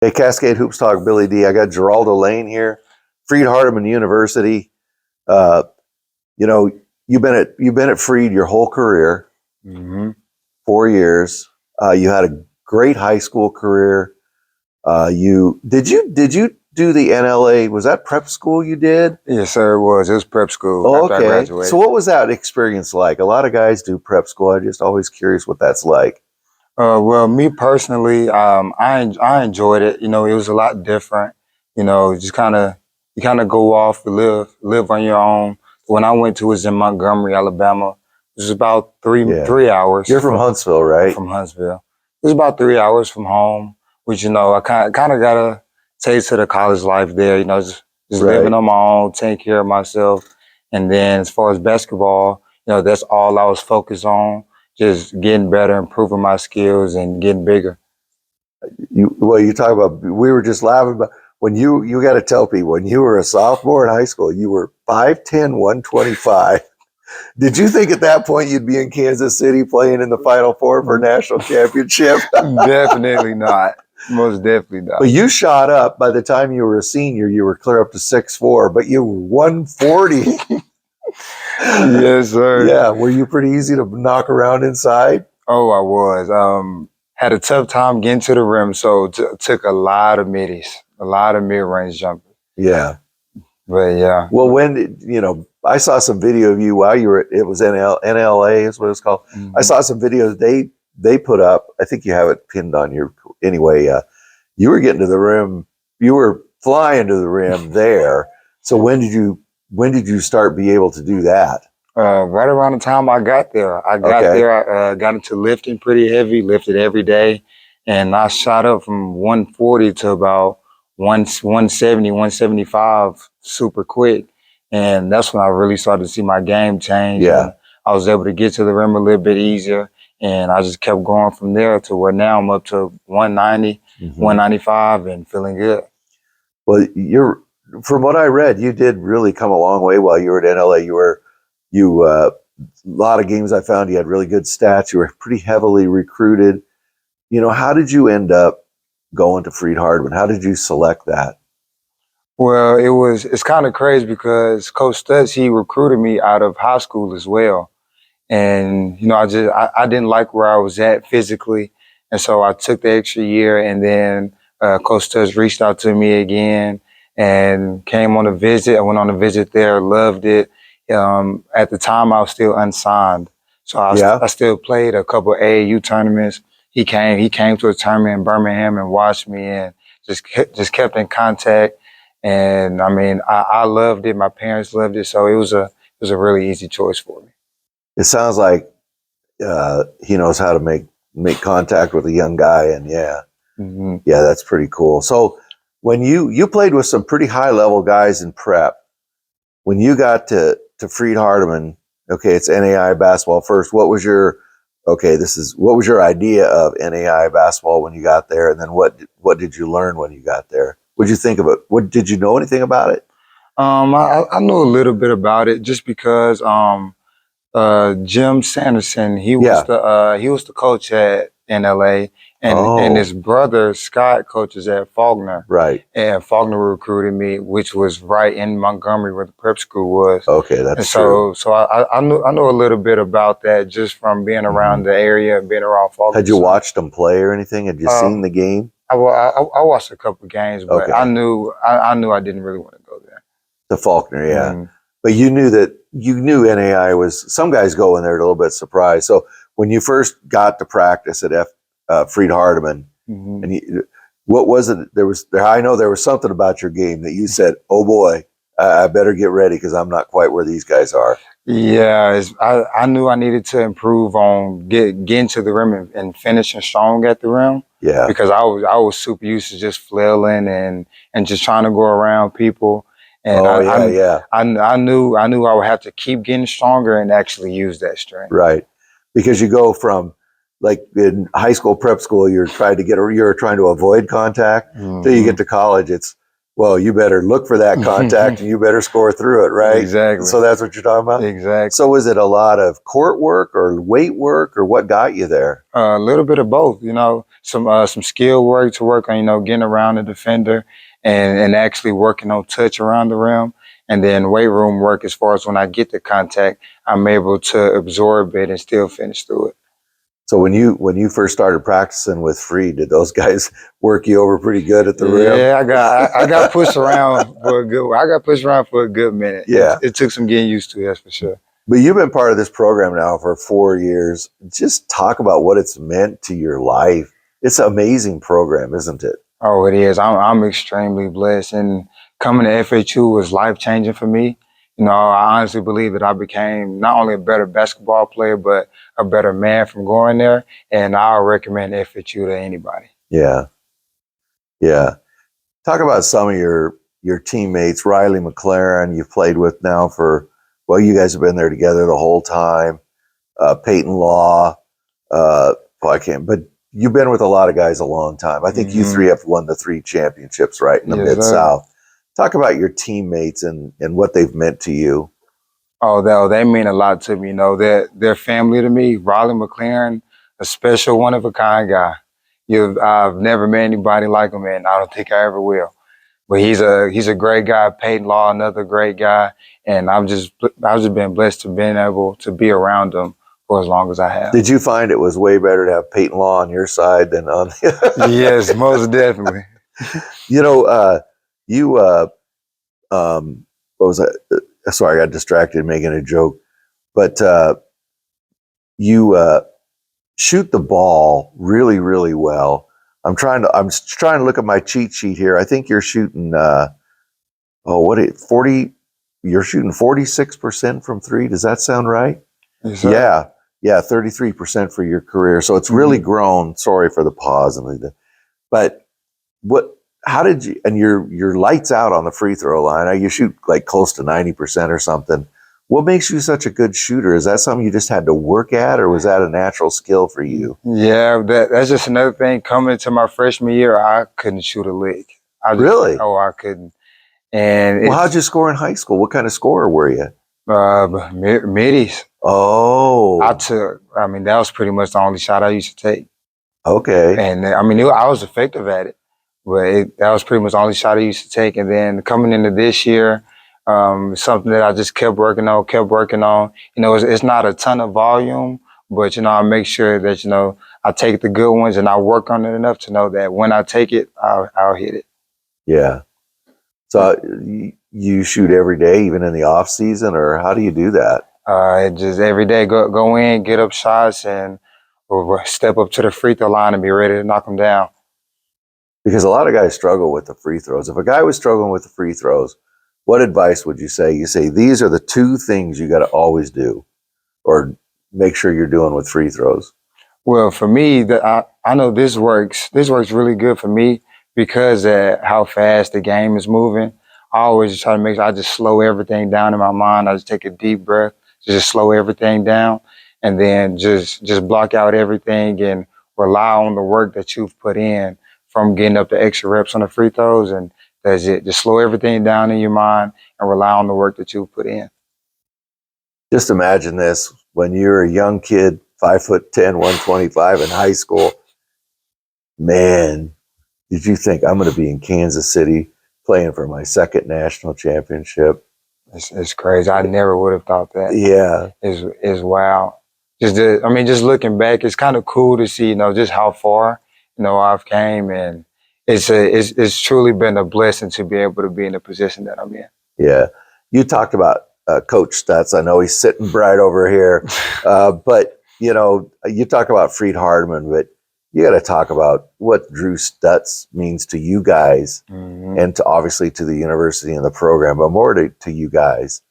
Hey, Cascade Hoops Talk, Billy D. I got Geraldo Lane here, Freed-Hardeman University. Uh, you know, you've been at Freed your whole career, 4 years. You had a great high school career. You did you do the NLA? Was that prep school you did? Yes, sir. It was prep school Oh, after I okay. graduated. So what was that experience like? A lot of guys do prep school. I'm just always curious what that's like. Well, me personally, I enjoyed it. You know, it was a lot different. You know, just you kind of go off and live on your own. When I went to was in Montgomery, Alabama. It was about Yeah. 3 hours. You're from Huntsville, right? From Huntsville. It was about 3 hours from home, which I kind of got a taste of the college life there. You know, just Right. living on my own, taking care of myself, and then as far as basketball, you know, that's all I was focused on. Just getting better, improving my skills, and getting bigger. You talk about, we were just laughing about when you got to tell people, when you were a sophomore in high school, you were 5'10", 125. Did you think at that point you'd be in Kansas City playing in the Final Four for a national championship? Definitely not. Most definitely not. But you shot up. By the time you were a senior, you were clear up to 6'4", but you were 140. Yes, sir. Yeah. Were you pretty easy to knock around inside? Oh, I was. Had a tough time getting to the rim, so took a lot of middies, a lot of mid-range jumpers. Yeah. But yeah. Well, I saw some video of you while you were, it was NLA is what it's called. Mm-hmm. I saw some videos they put up. I think you have it pinned on your, anyway, you were getting to the rim. You were flying to the rim there. So when did you start be able to do that? Right around the time I got there. I got into lifting pretty heavy, lifted every day. And I shot up from 140 to about 170, 175 super quick. And that's when I really started to see my game change. Yeah. And I was able to get to the rim a little bit easier. And I just kept going from there to where now I'm up to 190, 195 and feeling good. Well, from what I read, you did really come a long way while you were at NLA. A lot of games I found you had really good stats. You were pretty heavily recruited. You know, how did you end up going to Freed-Hardeman? How did you select that? Well, it's kind of crazy because Coach Stutz, he recruited me out of high school as well. And, you know, I didn't like where I was at physically. And so I took the extra year, and then Coach Stutz reached out to me again and came on a visit. I went on a visit there, loved it. At the time, I was still unsigned. So I still played a couple of AAU tournaments. He came to a tournament in Birmingham and watched me and just kept in contact. And I mean, I loved it. My parents loved it. So it was a really easy choice for me. It sounds like he knows how to make contact with a young guy, and yeah, that's pretty cool. So when you played with some pretty high level guys in prep, when you got to Freed-Hardeman, okay, it's NAIA basketball first. What was your idea of NAIA basketball when you got there, and then what did you learn when you got there? What did you think of it? Did you know anything about it? I know a little bit about it just because Jim Sanderson, he was the coach at NLA, and his brother Scott coaches at Faulkner. Right. And Faulkner recruited me, which was right in Montgomery where the prep school was. Okay, that's true. So I know a little bit about that just from being around the area and being around Faulkner. Had you watched them play or anything? Had you seen the game? I watched a couple of games, but I knew I didn't really want to go there. To Faulkner, yeah. But you knew NAIA was, some guys go in there a little bit surprised. So when you first got to practice at Freed-Hardeman, and what was it? I know there was something about your game that you said, "Oh boy, I better get ready because I'm not quite where these guys are." Yeah, I knew I needed to improve on getting to the rim and finishing strong at the rim. Yeah, because I was super used to just flailing and just trying to go around people. And I knew I would have to keep getting stronger and actually use that strength. Right, because you go from, like in high school, prep school, you're trying to avoid contact. Till you get to college, it's Well, you better look for that contact and you better score through it, right? Exactly. So that's what you're talking about? Exactly. So was it a lot of court work or weight work, or what got you there? A little bit of both, some skill work to work on, getting around the defender and actually working on touch around the rim. And then weight room work as far as when I get the contact, I'm able to absorb it and still finish through it. So when you first started practicing with Freed, did those guys work you over pretty good at the rim? Yeah, I got pushed around for a good. I got pushed around for a good minute. Yeah, it took some getting used to. That's for sure. But you've been part of this program now for 4 years. Just talk about what it's meant to your life. It's an amazing program, isn't it? Oh, it is. I'm extremely blessed, and coming to FHU was life changing for me. I honestly believe that I became not only a better basketball player, but a better man from going there. And I'll recommend FHU to anybody. Yeah. Yeah. Talk about some of your teammates. Riley McLaren, you've played with now for, well, you guys have been there together the whole time. Peyton Law, but you've been with a lot of guys a long time. I think you three have won the 3 championships, right, in the Mid-South. Talk about your teammates and what they've meant to you. Oh, they mean a lot to me. They're family to me. Riley McLaren, a special, one-of-a-kind guy. I've never met anybody like him, and I don't think I ever will. But he's a great guy. Peyton Law, another great guy, and I've just been blessed to being able to be around him for as long as I have. Did you find it was way better to have Peyton Law on your side than on the Yes, most definitely. What was that? Sorry, I got distracted making a joke. But you shoot the ball really, really well. I'm trying to look at my cheat sheet here. I think you're shooting 40. You're shooting 46% from 3. Does that sound right? Yes, Yeah, 33% for your career. So it's really grown. Sorry for the pause, but how did you? And you're lights out on the free throw line. You shoot like close to 90% or something. What makes you such a good shooter? Is that something you just had to work at, or was that a natural skill for you? Yeah, that's just another thing. Coming into my freshman year, I couldn't shoot a lick. Really? Oh, I couldn't. And how'd you score in high school? What kind of scorer were you? Middies. Oh. That was pretty much the only shot I used to take. Okay. And I was effective at it, but that was pretty much the only shot I used to take. And then coming into this year, something that I just kept working on. It's not a ton of volume, but, I make sure that, I take the good ones and I work on it enough to know that when I take it, I'll hit it. Yeah. So you shoot every day, even in the off season, or how do you do that? Just every day, go in, get up shots, and step up to the free throw line and be ready to knock them down. Because a lot of guys struggle with the free throws. If a guy was struggling with the free throws, what advice would you say? You say, these are the 2 things you got to always do, or make sure you're doing with free throws. Well, for me, I know this works. This works really good for me because of how fast the game is moving. I always try to make sure I just slow everything down in my mind. I just take a deep breath, just slow everything down, and then just block out everything and rely on the work that you've put in from getting up the extra reps on the free throws. And that's it. Just slow everything down in your mind and rely on the work that you've put in. Just imagine this when you're a young kid, 5'10", 125 in high school. Man, did you think I'm going to be in Kansas City playing for my 2nd national championship? It's crazy. I never would have thought that. Yeah, it's wild. Just looking back, it's kind of cool to see, just how far, I've came, and it's truly been a blessing to be able to be in the position that I'm in. Yeah, you talked about Coach Stutz. I know he's sitting right over here, but you talk about Freed-Hardeman, but you got to talk about what Drew Stutz means to you guys, and obviously to the university and the program, but more to you guys.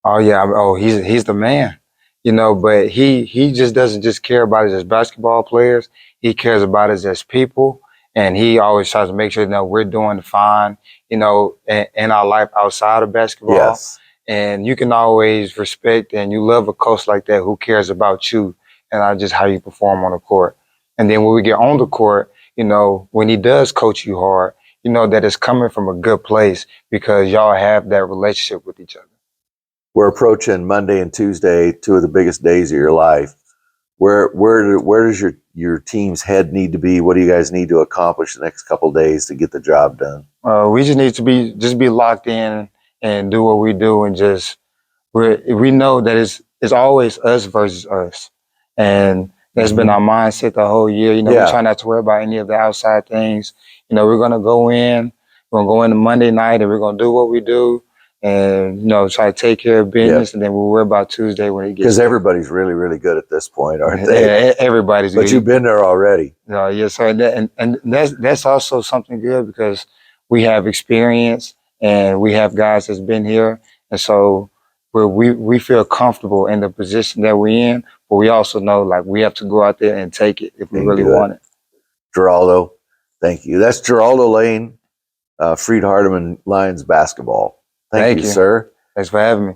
Oh yeah, he's the man, But he just doesn't just care about us as basketball players. He cares about us as people, and he always tries to make sure we're doing fine, in our life outside of basketball. Yes. And you can always respect and you love a coach like that who cares about you and not just how you perform on the court. And then when we get on the court, when he does coach you hard, you know, that it's coming from a good place because y'all have that relationship with each other. We're approaching Monday and Tuesday, two of the biggest days of your life. Where does your team's head need to be? What do you guys need to accomplish the next couple of days to get the job done? We just need to be locked in and do what we do, and just we know that it's always us versus us, and that's been our mindset the whole year. You know, we try not to worry about any of the outside things. You know, we're gonna go in Monday night, and we're gonna do what we do, and you know, try to take care of business, and then we'll worry about Tuesday when it gets. Because everybody's really, really good at this point, aren't they? Yeah, everybody's good. But you've been there already. Yes, sir. And that's also something good because we have experience and we have guys that's been here, and so we feel comfortable in the position that we're in, but we also know like we have to go out there and take it if we really want it. Geraldo, thank you. That's Geraldo Lane, Freed-Hardeman Lions basketball. Thank you, sir. Thanks for having me.